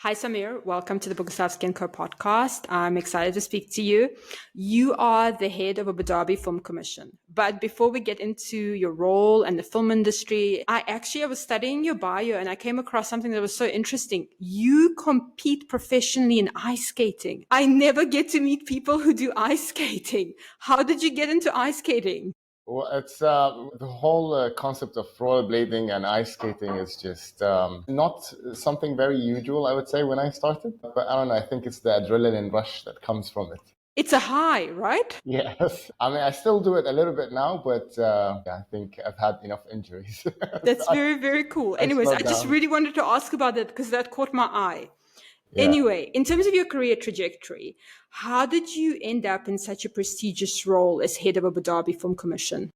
Hi, Sameer. Welcome to the Boguslavski & Co podcast. I'm excited to speak to you. You are the head of Abu Dhabi Film Commission. But before we get into your role and the film industry, I was studying your bio and I came across something that was so interesting. You compete professionally in ice skating. I never get to meet people who do ice skating. How did you get into ice skating? Well, it's the whole concept of rollerblading and ice skating is just not something very usual, I would say, when I started. But I don't know, I think it's the adrenaline rush that comes from it. It's a high, right? Yes. I mean, I still do it a little bit now, but I think I've had enough injuries. That's So very, very cool. I Anyways, I slowed just down. really wanted to ask about that because that caught my eye. Yeah. Anyway, in terms of your career trajectory, how did you end up in such a prestigious role as head of Abu Dhabi Film Commission?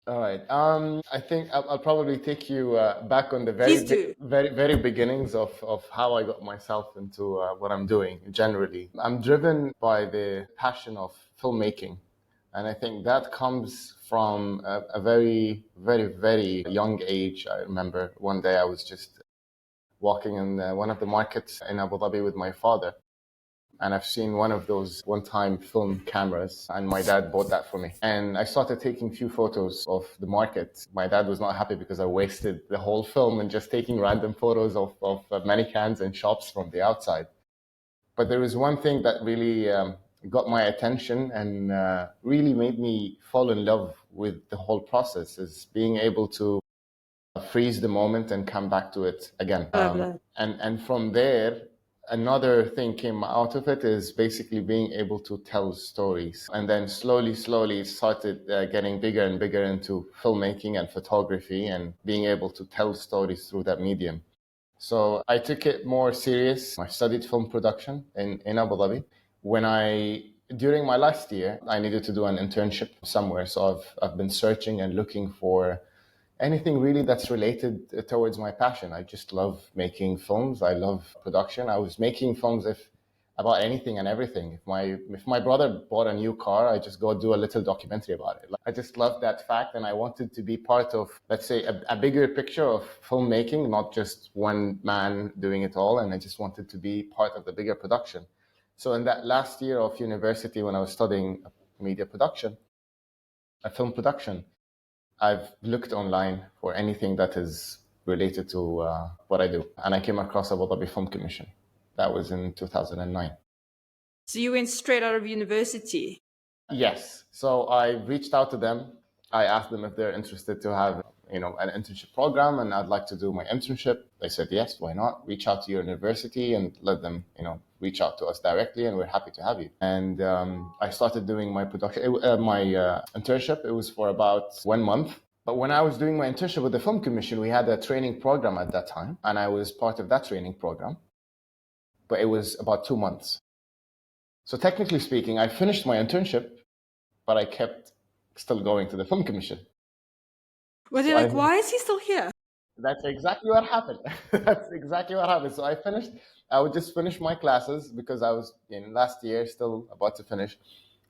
All right. I think I'll probably take you back on the Please do. very beginnings of how I got myself into what I'm doing generally. I'm driven by the passion of filmmaking. And I think that comes from a very young age. I remember one day I was just walking in one of the markets in Abu Dhabi with my father. And I've seen one of those one-time film cameras, and my dad bought that for me. And I started taking few photos of the market. My dad was not happy because I wasted the whole film and just taking random photos of mannequins and shops from the outside. But there was one thing that really got my attention and really made me fall in love with the whole process, is being able to freeze the moment and come back to it again. I love that. And from there, another thing came out of it is basically being able to tell stories. And then slowly it started getting bigger and bigger into filmmaking and photography and being able to tell stories through that medium. So I took it more serious. I studied film production in Abu Dhabi. During my last year, I needed to do an internship somewhere. So I've been searching and looking for anything really that's related towards my passion. I just love making films. I love production. I was making films about anything and everything. If my brother bought a new car, I just go do a little documentary about it. I just loved that fact, and I wanted to be part of, let's say, a bigger picture of filmmaking, not just one man doing it all. And I just wanted to be part of the bigger production. So in that last year of university, when I was studying media production, film production, I've looked online for anything that is related to what I do. And I came across Abu Dhabi Film Commission. That was in 2009. So you went straight out of university. Yes. So I reached out to them. I asked them if they're interested to have, an internship program, and I'd like to do my internship. They said, yes, why not? Reach out to your university and let them, reach out to us directly, and we're happy to have you. And I started doing my internship. It was for about 1 month. But when I was doing my internship with the Film Commission, we had a training program at that time, and I was part of that training program. But it was about 2 months. So technically speaking, I finished my internship, but I kept still going to the Film Commission. Well, they're like, why is he still here? That's exactly what happened. That's exactly what happened. So I would just finish my classes because I was last year still about to finish.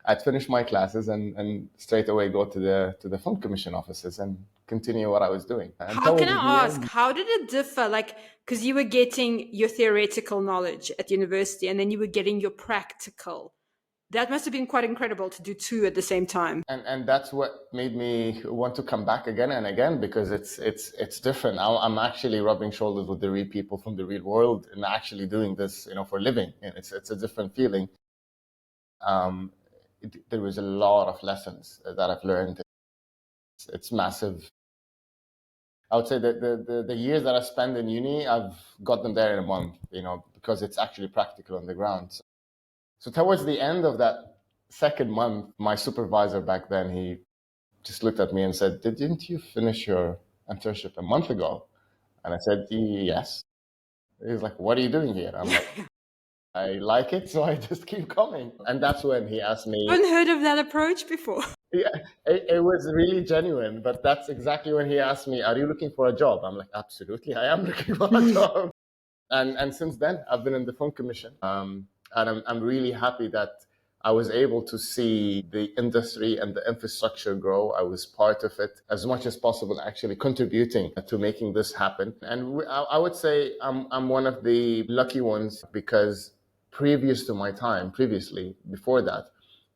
I'd finish my classes and straight away go to the Film Commission offices and continue what I was doing. And How can I ask, how did it differ? Like, because you were getting your theoretical knowledge at university and then you were getting your practical. That must have been quite incredible to do two at the same time. And that's what made me want to come back again and again, because it's different. I'm actually rubbing shoulders with the real people from the real world and actually doing this, for a living. And it's a different feeling. There was a lot of lessons that I've learned. It's massive. I would say that the years that I spent in uni, I've got them there in a month, because it's actually practical on the ground. So towards the end of that second month, my supervisor back then, he just looked at me and said, didn't you finish your internship a month ago? And I said, yes. He's like, what are you doing here? I'm like, I like it, so I just keep coming. And that's when he asked me. I haven't heard of that approach before. Yeah, it was really genuine, but that's exactly when he asked me, are you looking for a job? I'm like, absolutely, I am looking for a job. And since then, I've been in the Film Commission. And I'm really happy that I was able to see the industry and the infrastructure grow. I was part of it as much as possible, actually contributing to making this happen. And I would say I'm one of the lucky ones because before that,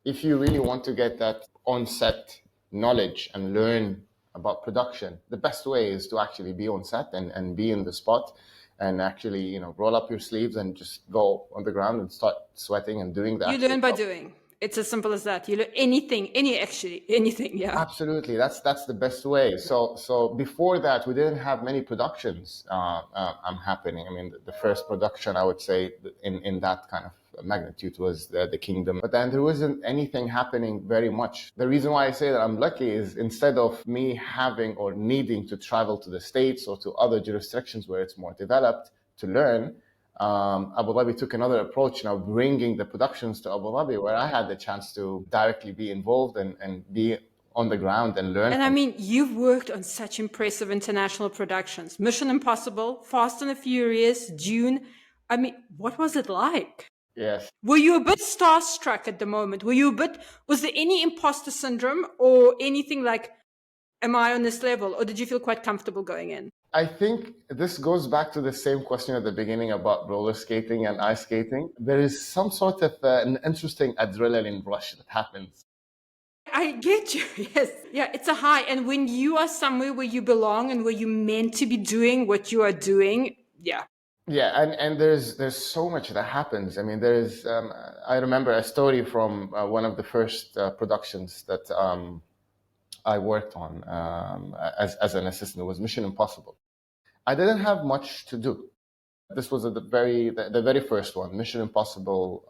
if you really want to get that on-set knowledge and learn about production, the best way is to actually be on set and be in the spot and actually, roll up your sleeves and just go on the ground and start sweating and doing the You actual learn by job. doing. It's as simple as that. You learn anything. Yeah. Absolutely, that's the best way. So before that, we didn't have many productions happening. I mean, the first production I would say in that kind of magnitude was the Kingdom, but then there wasn't anything happening very much. The reason why I say that I'm lucky is instead of me having or needing to travel to the States or to other jurisdictions where it's more developed to learn, Abu Dhabi took another approach, bringing the productions to Abu Dhabi, where I had the chance to directly be involved and be on the ground and learn. And I mean, you've worked on such impressive international productions. Mission Impossible, Fast and the Furious, Dune. I mean, what was it like? Yes. Were you a bit starstruck at the moment? Was there any imposter syndrome or anything like, am I on this level? Or did you feel quite comfortable going in? I think this goes back to the same question at the beginning about roller skating and ice skating. There is some sort of an interesting adrenaline rush that happens. I get you. Yes. Yeah, it's a high. And when you are somewhere where you belong and where you're meant to be doing what you are doing, yeah. Yeah, and there's so much that happens. I mean, I remember a story from one of the first productions that I worked on as an assistant. It was Mission Impossible. I didn't have much to do. This was the very first one, Mission Impossible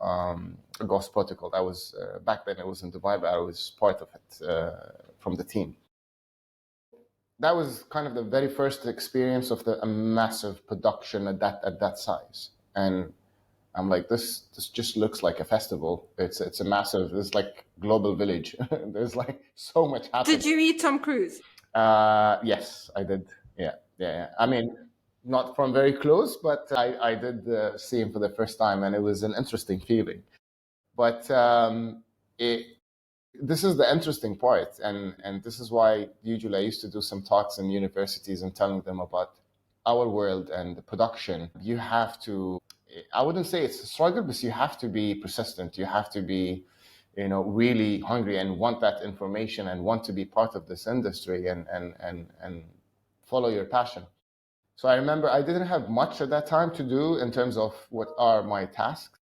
Ghost Protocol. I was back then. It was in Dubai, but I was part of it from the team. That was kind of the very first experience of a massive production at that size, and I'm like, this just looks like a festival. It's a massive. It's like global village. There's like so much happening. Did you meet Tom Cruise? Yes, I did. Yeah. I mean, not from very close, but I did see him for the first time, and it was an interesting feeling. But this is the interesting part, and this is why usually I used to do some talks in universities and telling them about our world and the production. You have to, I wouldn't say it's a struggle, but you have to be persistent. You have to be, really hungry and want that information and want to be part of this industry and follow your passion. So I remember I didn't have much at that time to do in terms of what are my tasks,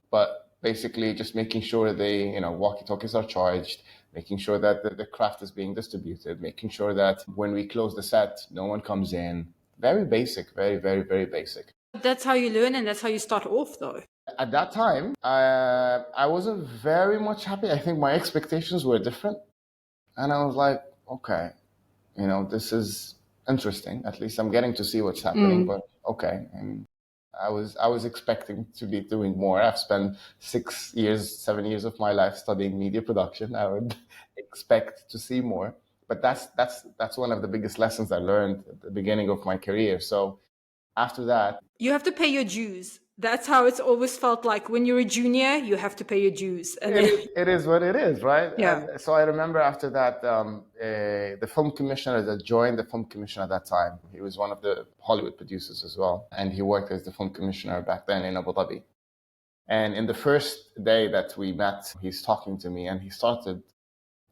but basically just making sure walkie-talkies are charged, making sure that the craft is being distributed, making sure that when we close the set, no one comes in. Very basic, very, very, very basic. That's how you learn and that's how you start off though. At that time, I wasn't very much happy. I think my expectations were different. And I was like, okay, this is interesting. At least I'm getting to see what's happening, but okay. And I was expecting to be doing more. I've spent 7 years of my life studying media production. I would expect to see more. But that's one of the biggest lessons I learned at the beginning of my career. So after that, you have to pay your dues. That's how it's always felt like. When you're a junior, you have to pay your dues. And it is what it is, right? Yeah. And so I remember after that, the film commissioner that joined the film commission at that time, he was one of the Hollywood producers as well. And he worked as the film commissioner back then in Abu Dhabi. And in the first day that we met, he's talking to me and he started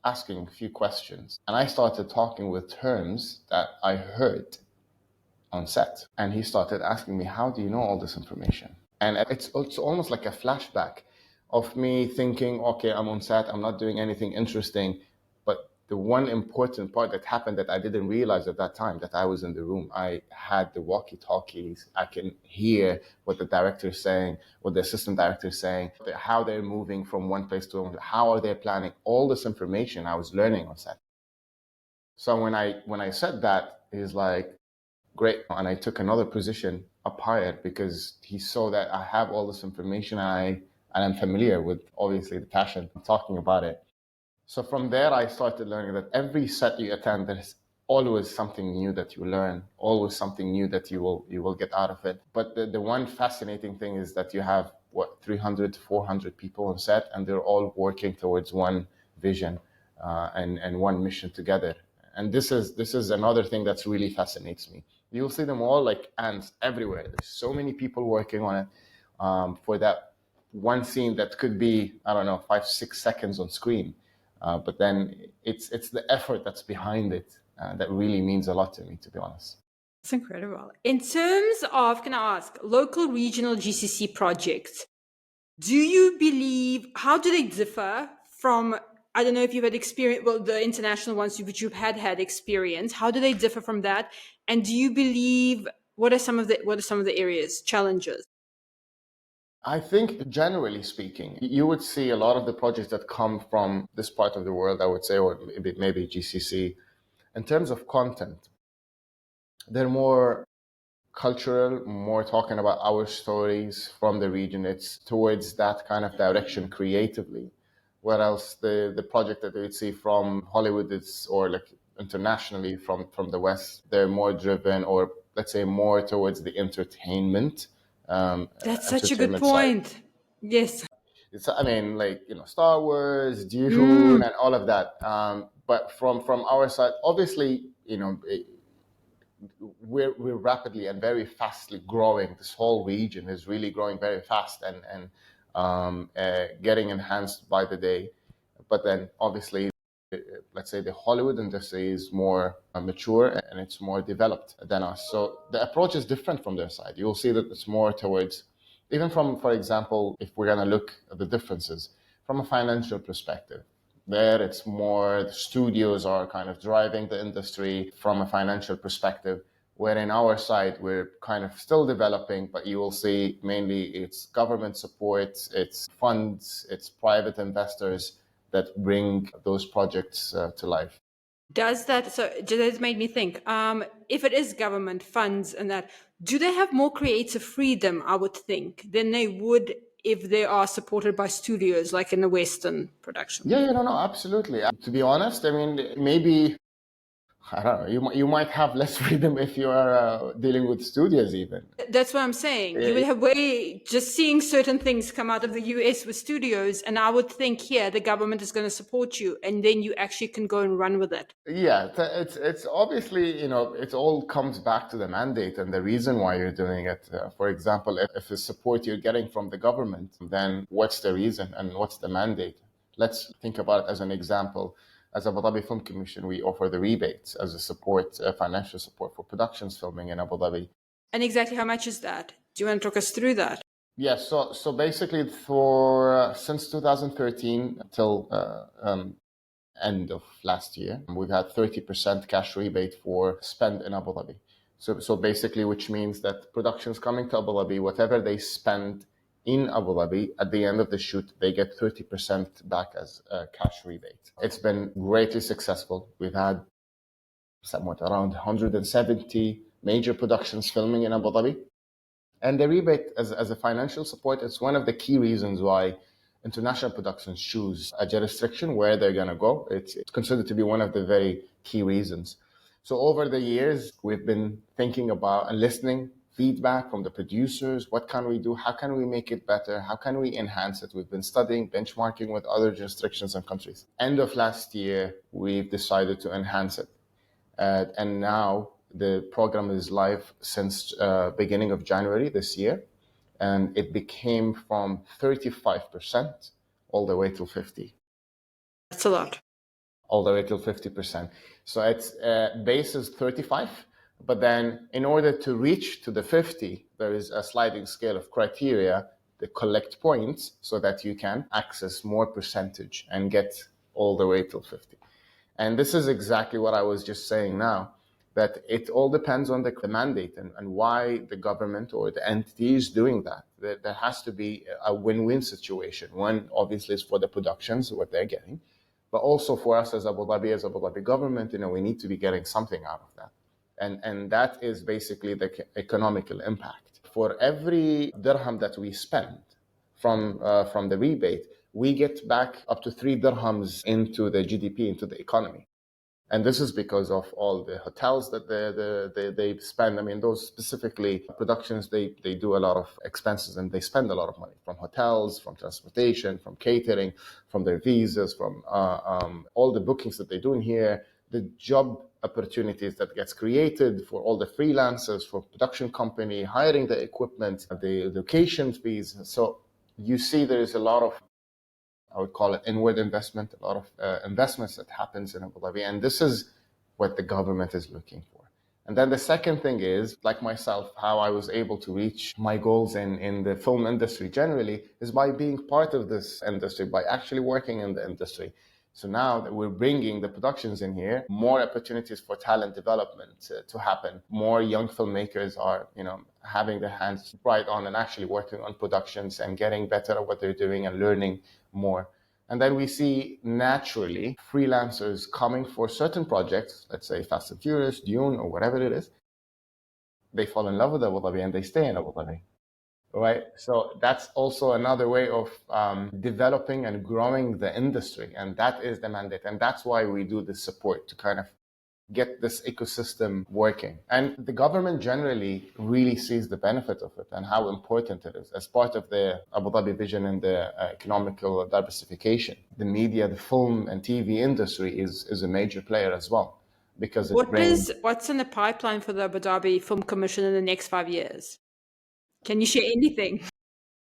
asking a few questions. And I started talking with terms that I heard on set. And he started asking me, how do you know all this information? And it's almost like a flashback of me thinking, okay, I'm on set, I'm not doing anything interesting. But the one important part that happened that I didn't realize at that time, that I was in the room, I had the walkie-talkies. I can hear what the director is saying, what the assistant director is saying, how they're moving from one place to another, how are they planning. All this information I was learning on set. So when I said that, he's like, great. And I took another position up higher because he saw that I have all this information and I'm familiar with, obviously, the passion of talking about it. So from there, I started learning that every set you attend, there's always something new that you learn, always something new that you will get out of it. But the one fascinating thing is that you have 300 to 400 people on set, and they're all working towards one vision and one mission together. And this is another thing that's really fascinates me. You'll see them all like ants everywhere. There's so many people working on it for that one scene that could be, I don't know, 5-6 seconds on screen. But then it's the effort that's behind it that really means a lot to me, to be honest. It's incredible. In terms of, can I ask, local regional GCC projects, do you believe, how do they differ from, I don't know if you've had experience, well, the international ones which you've had experience, how do they differ from that? And do you believe, what are some of the areas, challenges? I think generally speaking, you would see a lot of the projects that come from this part of the world, I would say, or maybe GCC, in terms of content, they're more cultural, more talking about our stories from the region. It's towards that kind of direction creatively. Whereas the project that we see from Hollywood is, or like internationally from the West, they're more driven, or let's say more towards the entertainment. That's such a good Entertainment side. point. Yes. It's, I mean, like, Star Wars, Dune, and all of that. But from our side, obviously, we're rapidly and very fastly growing. This whole region is really growing very fast and getting enhanced by the day. But then, obviously, let's say the Hollywood industry is more mature and it's more developed than us. So the approach is different from their side. You'll see that it's more towards, even from, for example, if we're going to look at the differences from a financial perspective, there it's more the studios are kind of driving the industry from a financial perspective, where in our side we're kind of still developing, but you will see mainly it's government support, it's funds, it's private investors that bring those projects to life. Does that, so that made me think, if it is government funds and that, do they have more creative freedom, I would think, than they would if they are supported by studios like in a Western production? Yeah, no, absolutely. To be honest, I mean, maybe, I don't know, you might have less freedom if you are dealing with studios even. That's what I'm saying. You would have just seeing certain things come out of the US with studios, and I would think here the government is going to support you, and then you actually can go and run with it. Yeah, it's obviously, it all comes back to the mandate and the reason why you're doing it. For example, if the support you're getting from the government, then what's the reason and what's the mandate? Let's think about it as an example. As Abu Dhabi Film Commission, we offer the rebates as a support, financial support for productions filming in Abu Dhabi. And exactly how much is that? Do you want to talk us through that? Yes, so basically for since 2013 till end of last year, we've had 30% cash rebate for spend in Abu Dhabi. So basically, which means that productions coming to Abu Dhabi, whatever they spend in Abu Dhabi, at the end of the shoot, they get 30% back as a cash rebate. It's been greatly successful. We've had somewhat around 170 major productions filming in Abu Dhabi. And the rebate as a financial support is one of the key reasons why international productions choose a jurisdiction where they're going to go. It's considered to be one of the very key reasons. So over the years, we've been thinking about and listening feedback from the producers. What can we do? How can we make it better? How can we enhance it? We've been studying, benchmarking with other jurisdictions and countries. End of last year, we've decided to enhance it. And now the program is live since beginning of January this year. And it became from 35% all the way to 50%. That's a lot. All the way till 50%. So it's base is 35, but then in order to reach to the 50, there is a sliding scale of criteria to collect points so that you can access more percentage and get all the way till 50. And this is exactly what I was just saying now, that it all depends on the mandate and why the government or the entity is doing that. There has to be a win-win situation. One, obviously, is for the productions, what they're getting, but also for us as Abu Dhabi government, we need to be getting something out of that. And that is basically the economical impact. For every dirham that we spend from the rebate, we get back up to 3 dirhams into the GDP, into the economy. And this is because of all the hotels that they spend. I mean, those specifically productions, they do a lot of expenses and they spend a lot of money from hotels, from transportation, from catering, from their visas, from all the bookings that they do in here, the job opportunities that gets created for all the freelancers, for production company, hiring the equipment, the location fees. So you see there is a lot of, I would call it inward investment, a lot of investments that happens in Abu Dhabi. And this is what the government is looking for. And then the second thing is, like myself, how I was able to reach my goals in the film industry generally is by being part of this industry, by actually working in the industry. So now that we're bringing the productions in here, more opportunities for talent development to happen. More young filmmakers are, having their hands right on and actually working on productions and getting better at what they're doing and learning more. And then we see naturally freelancers coming for certain projects, let's say Fast and Furious, Dune, or whatever it is. They fall in love with Abu Dhabi and they stay in Abu Dhabi. Right. So that's also another way of developing and growing the industry. And that is the mandate. And that's why we do this support to kind of get this ecosystem working. And the government generally really sees the benefit of it and how important it is as part of the Abu Dhabi vision and the economical diversification. The media, the film and TV industry is a major player as well, because what's in the pipeline for the Abu Dhabi Film Commission in the next 5 years? Can you share anything?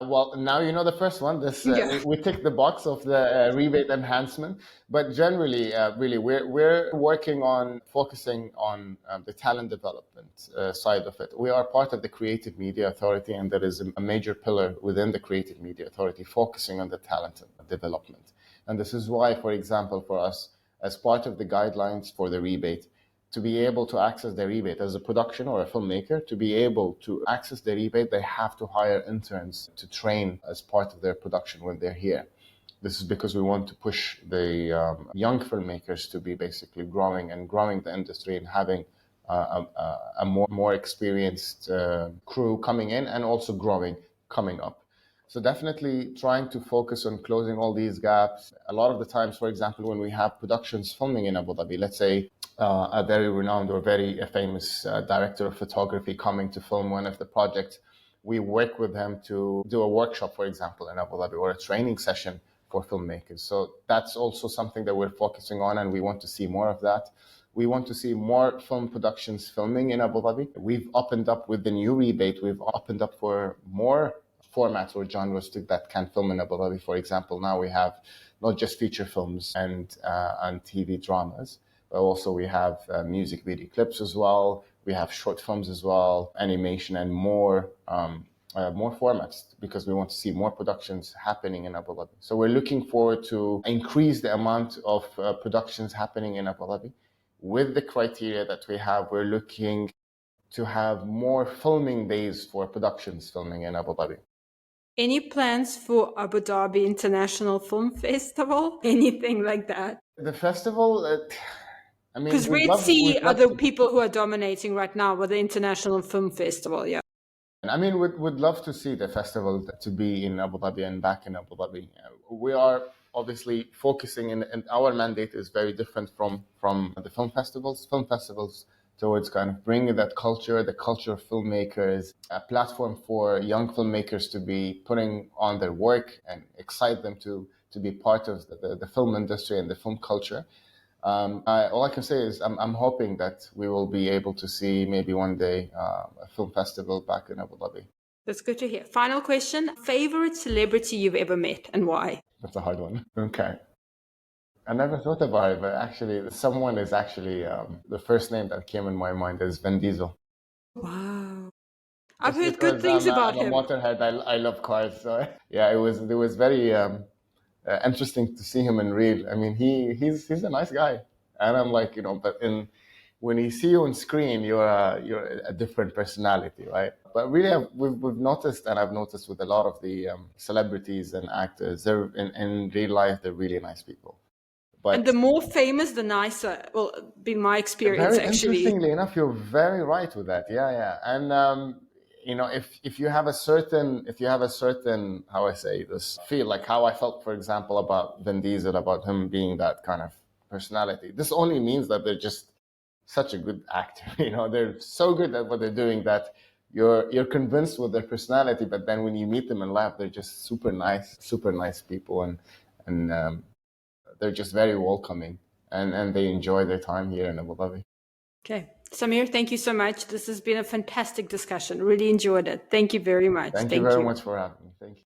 Well, now you know the first one. We tick the box of the rebate enhancement, but generally, really, we're working on focusing on the talent development side of it. We are part of the Creative Media Authority, and there is a major pillar within the Creative Media Authority focusing on the talent development. And this is why, for example, for us, as part of the guidelines for the rebate, to be able to access the rebate as a production or a filmmaker, to be able to access the rebate, they have to hire interns to train as part of their production when they're here. This is because we want to push the young filmmakers to be basically growing the industry and having a more experienced crew coming in and also coming up. So definitely trying to focus on closing all these gaps. A lot of the times, for example, when we have productions filming in Abu Dhabi, let's say a very renowned or very famous director of photography coming to film one of the projects, we work with them to do a workshop, for example, in Abu Dhabi, or a training session for filmmakers. So that's also something that we're focusing on, and we want to see more of that. We want to see more film productions filming in Abu Dhabi. We've opened up with the new rebate, we've opened up for more formats or genres that can film in Abu Dhabi. For example, now we have not just feature films and TV dramas, but also we have music video clips as well. We have short films as well, animation, and more formats, because we want to see more productions happening in Abu Dhabi. So we're looking forward to increase the amount of productions happening in Abu Dhabi. With the criteria that we have, we're looking to have more filming days for productions filming in Abu Dhabi. Any plans for Abu Dhabi International Film Festival? Anything like that? The festival, I mean, because Red Sea are the people who are dominating right now with the International Film Festival, yeah. I mean, we'd love to see the festival to be in Abu Dhabi and back in Abu Dhabi. We are obviously focusing, and our mandate is very different from the film festivals. Film festivals towards kind of bringing that culture, the culture of filmmakers, a platform for young filmmakers to be putting on their work and excite them to be part of the film industry and the film culture. All I can say is I'm hoping that we will be able to see maybe one day a film festival back in Abu Dhabi. That's good to hear. Final question. Favorite celebrity you've ever met and why? That's a hard one. Okay. I never thought about it, but actually someone is actually, the first name that came in my mind is Vin Diesel. Wow. I've heard good things about him. I'm a motorhead. I love cars. So yeah, it was very interesting to see him in real. I mean, he's a nice guy, and I'm like, but when you see you on screen, you're a different personality, right? But really, we've noticed, and I've noticed with a lot of the celebrities and actors, they're in real life, they're really nice people. But and the more famous, the nicer. Well, been my experience, very actually. Interestingly enough, you're very right with that. Yeah. And if you have a certain, how I say this, feel like how I felt, for example, about Vin Diesel, about him being that kind of personality. This only means that they're just such a good actor. They're so good at what they're doing that you're convinced with their personality, but then when you meet them in life, they're just super nice people, and they're just very welcoming, and they enjoy their time here in Abu Dhabi. Okay. Sameer, thank you so much. This has been a fantastic discussion. Really enjoyed it. Thank you very much. Thank you very much for having me. Thank you.